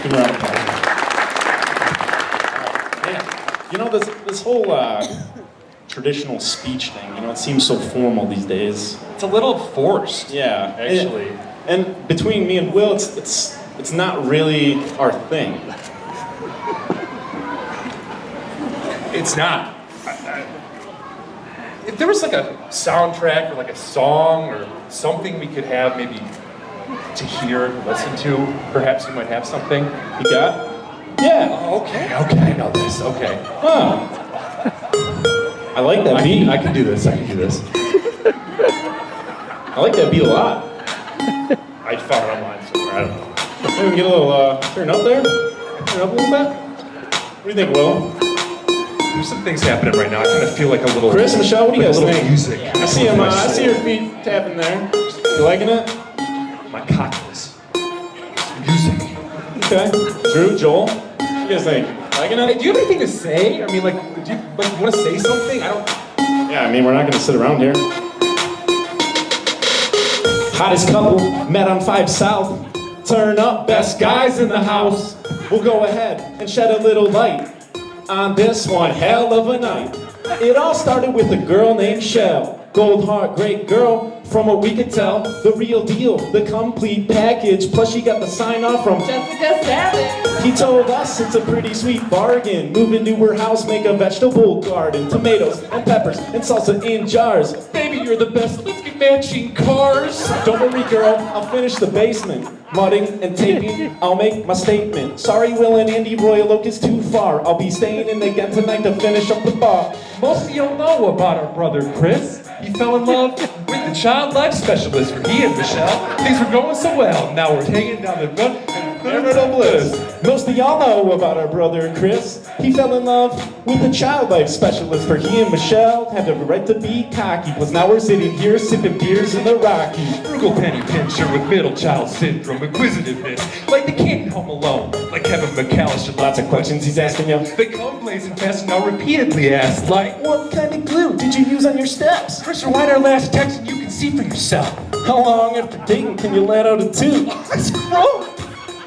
Give her a round of applause. Yeah. You know, this whole traditional speech thing, you know, it seems so formal these days. It's a little forced. Yeah. Actually. And between me and Will, it's not really our thing. It's not. If there was like a soundtrack or like a song or something we could have maybe to hear, listen to, perhaps you might have something. You got? Yeah. Oh, okay, I know this, okay. Huh. I like that beat. I can do this. I like that beat a lot. I found it online somewhere, I don't know. Maybe we get a little, turn up there? Turn up a little bit? What do you think, Will? There's some things happening right now. I kind of feel like a little... Chris, Michelle, what do you guys think? Music. I see him, I see your feet tapping there. You liking it? My cockles. Music. Okay. Drew, Joel, what do you guys think? Liking Hey, it? do you have anything to say? I mean, like, do you want to say something? I don't... Yeah, I mean, we're not gonna sit around here. Hottest couple, met on 5 South. Turn up, best guys in the house. We'll go ahead and shed a little light on this one hell of a night. It all started with a girl named Shell. Gold heart, great girl, from what we could tell. The real deal, the complete package. Plus she got the sign off from Jessica Savage. He told us it's a pretty sweet bargain. Move into her house, make a vegetable garden. Tomatoes and peppers and salsa in jars. Baby, you're the best, let's get matching cars. Don't worry, girl, I'll finish the basement. Mudding and taping, I'll make my statement. Sorry, Will and Andy, Royal Oak is too far. I'll be staying in again tonight to finish up the bar. Most of y'all know about our brother Chris. He fell in love with the child life specialist for he and Michelle. Things were going so well. Now we're hanging down the run and marital bliss. Most of y'all know about our brother Chris. He fell in love with the child life specialist for he and Michelle had the right to be cocky. Plus now we're sitting here sipping beers in the Rockies. Frugal penny pincher with middle child syndrome, inquisitiveness, like the kid in Home Alone, like Kevin McAllister. Lots of questions he's asking you. They come blazing fast and now repeatedly asked, like, What kind of glue did you use on your steps? Chris, rewind our last text and you can see for yourself. How long after dating can you let out a tooth? It's gross.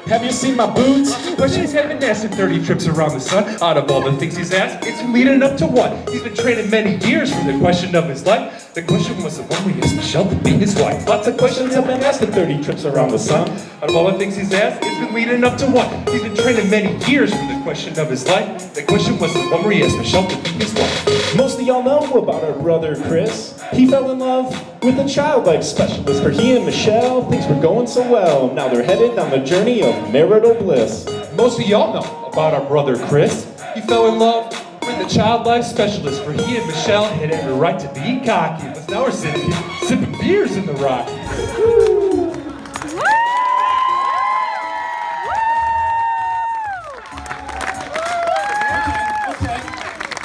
Have you seen my boots? Questions have been asked in 30 trips around the sun. Out of all the things he's asked, it's been leading up to what? He's been training many years for the question of his life. The question was the one where he asked Michelle to be his wife. Lots of questions have been asked in 30 trips around the sun. Out of all the things he's asked, it's been leading up to what? He's been training many years for the question of his life. The question was the one where he asked Michelle to be his wife. Most of y'all know about our brother Chris. He fell in love with a child life specialist for he and Michelle. Things were going so well. Now they're headed down the journey of marital bliss. Most of y'all know about our brother Chris. He fell in love with the child life specialist for he and Michelle had every right to be cocky. But now we're sitting here sipping beers in the Rockies.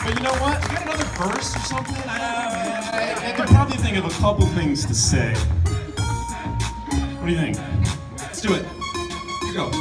But you know what? You got another verse or something? I could probably think of a couple things to say. What do you think? Let's do it. Here you go.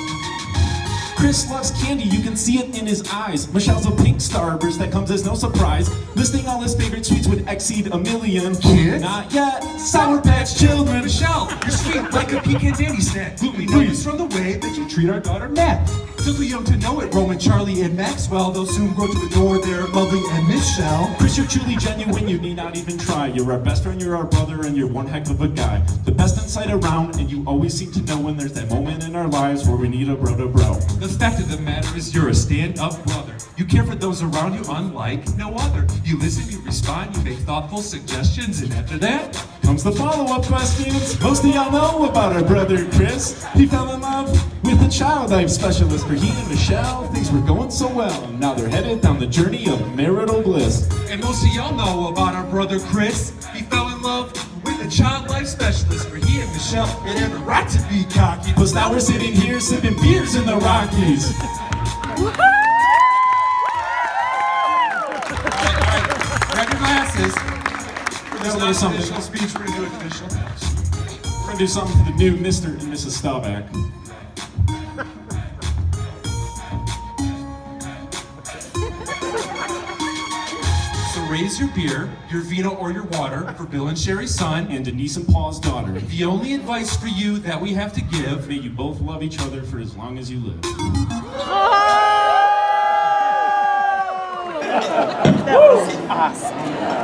Chris loves candy, you can see it in his eyes. Michelle's a pink starburst, that comes as no surprise. Listing all his favorite sweets would exceed 1 million. Kids? Not yet. Sour Patch Children. Michelle, you're sweet like a pecan dandy snack. We know this from the way that you treat our daughter Matt. Still too young to know it, Roman, Charlie, and Maxwell. They'll soon grow to adore their lovely and Michelle. Chris, you're truly genuine, you need not even try. You're our best friend, you're our brother, and you're one heck of a guy. The best insight around, and you always seem to know when there's that moment in our lives where we need a bro to bro. The fact of the matter is you're a stand-up brother. You care for those around you unlike no other. You listen, you respond, you make thoughtful suggestions, and after that, Comes the follow-up questions. Most of y'all know about our brother Chris. He fell in love with a child life specialist for he and Michelle. Things were going so well, and now they're headed down the journey of marital bliss. and most of y'all know about our brother Chris. He fell in love with a child life specialist for he and Michelle. It had the right to be cocky. Plus now we're sitting here sipping beers in the Rockies. Grab your glasses. That was a little something. Official speech. We're gonna do it official. We're gonna do something for the new Mr. and Mrs. Staubach. raise your beer, your vino or your water for Bill and Sherry's son And Denise and Paul's daughter. The only advice for you that we have to give, May you both love each other for as long as you live. That was awesome.